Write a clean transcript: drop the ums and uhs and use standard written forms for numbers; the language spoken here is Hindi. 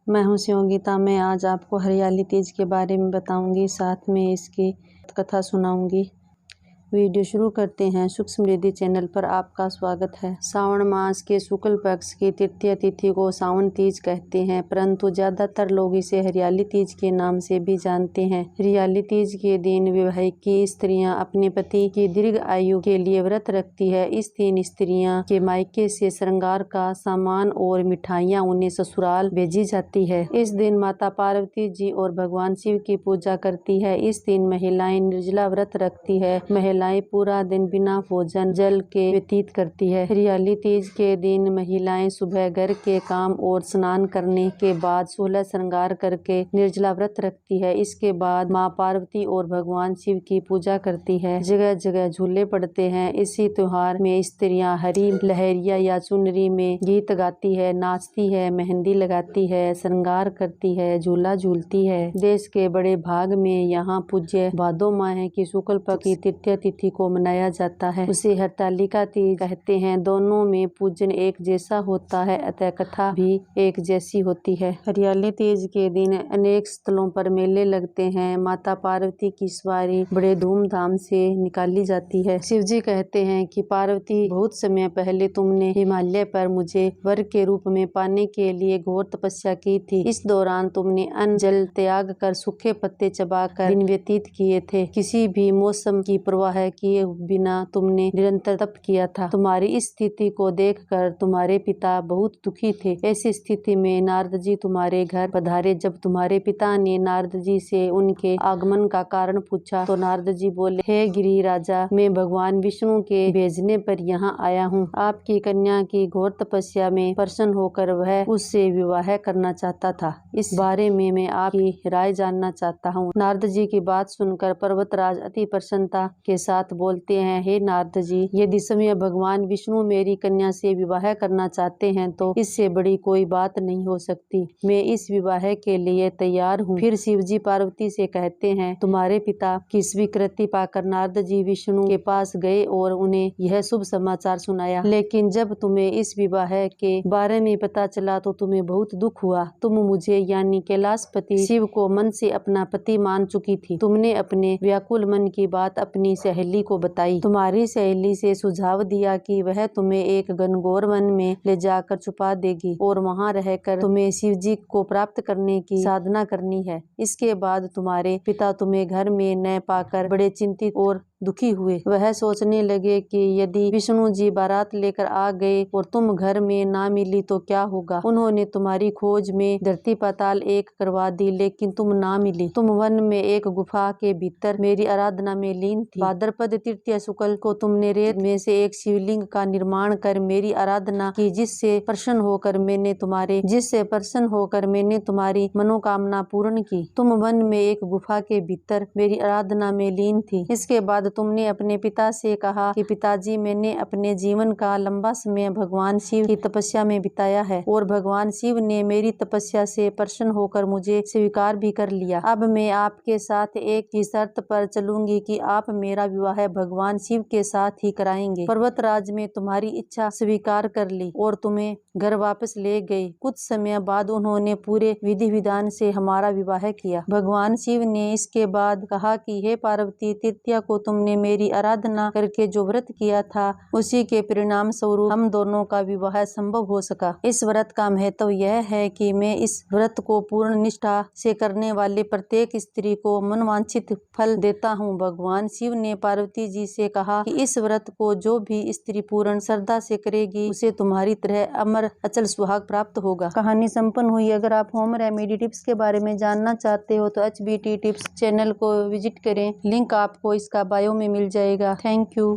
मैं हूँ शिवंगिता। मैं आज आपको हरियाली तीज के बारे में बताऊंगी, साथ में इसकी कथा सुनाऊंगी। वीडियो शुरू करते हैं। सुख समृद्धि चैनल पर आपका स्वागत है। श्रावण मास के शुक्ल पक्ष की तृतीय तिथि को सावन तीज कहते हैं, परंतु ज्यादातर लोग इसे हरियाली तीज के नाम से भी जानते हैं। हरियाली तीज के दिन विवाहित स्त्रियां अपने पति की दीर्घ आयु के लिए व्रत रखती है। इस दिन स्त्रियां के मायके से श्रृंगार का सामान और मिठाइयां उन्हें ससुराल भेजी जाती है। इस दिन माता पार्वती जी और भगवान शिव की पूजा करती है। इस दिन महिलाएं निर्जला व्रत रखती है। महिलाएं पूरा दिन बिना भोजन जल के व्यतीत करती है। हरियाली तीज के दिन महिलाएं सुबह घर के काम और स्नान करने के बाद 16 श्रृंगार करके निर्जला व्रत रखती है। इसके बाद मां पार्वती और भगवान शिव की पूजा करती है। जगह जगह झूले पड़ते हैं। इसी त्योहार में स्त्रियां हरी लहरिया या चुनरी में गीत गाती है, नाचती है, मेहंदी लगाती है, श्रृंगार करती है, झूला झूलती है। देश के बड़े भाग में यहाँ पूज्य भादो माह की शुक्ल पक्ष की तृतीय तिथि को मनाया जाता है। उसे हरतालिका तीज कहते हैं। दोनों में पूजन एक जैसा होता है, अतः कथा भी एक जैसी होती है। हरियाली तीज के दिन अनेक स्थलों पर मेले लगते हैं। माता पार्वती की सवारी बड़े धूमधाम से निकाली जाती है। शिव जी कहते हैं कि पार्वती, बहुत समय पहले तुमने हिमालय पर मुझे वर के रूप में पाने के लिए घोर तपस्या की थी। इस दौरान तुमने अन्न जल त्याग कर सूखे पत्ते चबाकर दिन व्यतीत किए थे। किसी भी मौसम की परवाह किए बिना तुमने निरंतर तप किया था। तुम्हारी इस स्थिति को देखकर तुम्हारे पिता बहुत दुखी थे। ऐसी स्थिति में नारद जी तुम्हारे घर पधारे। जब तुम्हारे पिता ने नारद जी से उनके आगमन का कारण पूछा तो नारद जी बोले, हे गिरि राजा, मैं भगवान विष्णु के भेजने पर यहाँ आया हूँ। आपकी कन्या की घोर तपस्या में प्रसन्न होकर वह उससे विवाह करना चाहता था। इस बारे में मैं आपकी राय जानना चाहता हूँ। नारद जी की बात सुनकर पर्वतराज अति प्रसन्नता के साथ बोलते हैं, हे नारद जी, यदि समय भगवान विष्णु मेरी कन्या से विवाह करना चाहते हैं तो इससे बड़ी कोई बात नहीं हो सकती। मैं इस विवाह के लिए तैयार हूँ। फिर शिव जी पार्वती से कहते हैं, तुम्हारे पिता की स्वीकृति पाकर नारद जी विष्णु के पास गए और उन्हें यह शुभ समाचार सुनाया। लेकिन जब तुम्हें इस विवाह के बारे में पता चला तो तुम्हें बहुत दुख हुआ। तुम मुझे यानी कैलाशपति शिव को मन से अपना पति मान चुकी थी। तुमने अपने व्याकुल मन की बात अपनी सहेली को बताई। तुम्हारी सहेली से सुझाव दिया कि वह तुम्हें एक घनघोर वन में ले जाकर छुपा देगी और वहां रहकर तुम्हें शिव जी को प्राप्त करने की साधना करनी है। इसके बाद तुम्हारे पिता तुम्हें घर में न पाकर बड़े चिंतित और दुखी हुए। वह सोचने लगे कि यदि विष्णु जी बारात लेकर आ गए और तुम घर में ना मिली तो क्या होगा। उन्होंने तुम्हारी खोज में धरती पाताल एक करवा दी, लेकिन तुम ना मिली। तुम वन में एक गुफा के भीतर मेरी आराधना में लीन थी। भाद्रपद तृतीय शुक्ल को तुमने रेत में से एक शिवलिंग का निर्माण कर मेरी आराधना की, जिससे प्रसन्न होकर मैंने तुम्हारी मनोकामना पूर्ण की। तुम वन में एक गुफा के भीतर मेरी आराधना में लीन थी। इसके बाद तुमने अपने पिता से कहा कि पिताजी, मैंने अपने जीवन का लंबा समय भगवान शिव की तपस्या में बिताया है और भगवान शिव ने मेरी तपस्या से प्रसन्न होकर मुझे स्वीकार भी कर लिया। अब मैं आपके साथ एक ही शर्त पर चलूंगी कि आप मेरा विवाह भगवान शिव के साथ ही कराएंगे। पर्वतराज में तुम्हारी इच्छा स्वीकार कर ली और तुम्हें घर वापस ले गए। कुछ समय बाद उन्होंने पूरे विधि विधान से हमारा विवाह किया। भगवान शिव ने इसके बाद कहा कि हे पार्वती, तृतीया को तुमने मेरी आराधना करके जो व्रत किया था उसी के परिणाम स्वरूप हम दोनों का विवाह संभव हो सका। इस व्रत का महत्व यह है कि मैं इस व्रत को पूर्ण निष्ठा से करने वाले प्रत्येक स्त्री को मनवांछित फल देता हूँ। भगवान शिव ने पार्वती जी से कहा कि इस व्रत को जो भी स्त्री पूर्ण श्रद्धा से करेगी उसे तुम्हारी तरह अमर अचल सुहाग प्राप्त होगा। कहानी संपन्न हुई। अगर आप होम रेमेडी टिप्स के बारे में जानना चाहते हो तो HBT टिप्स चैनल को विजिट करें। लिंक आपको इसका बायो में मिल जाएगा। Thank you.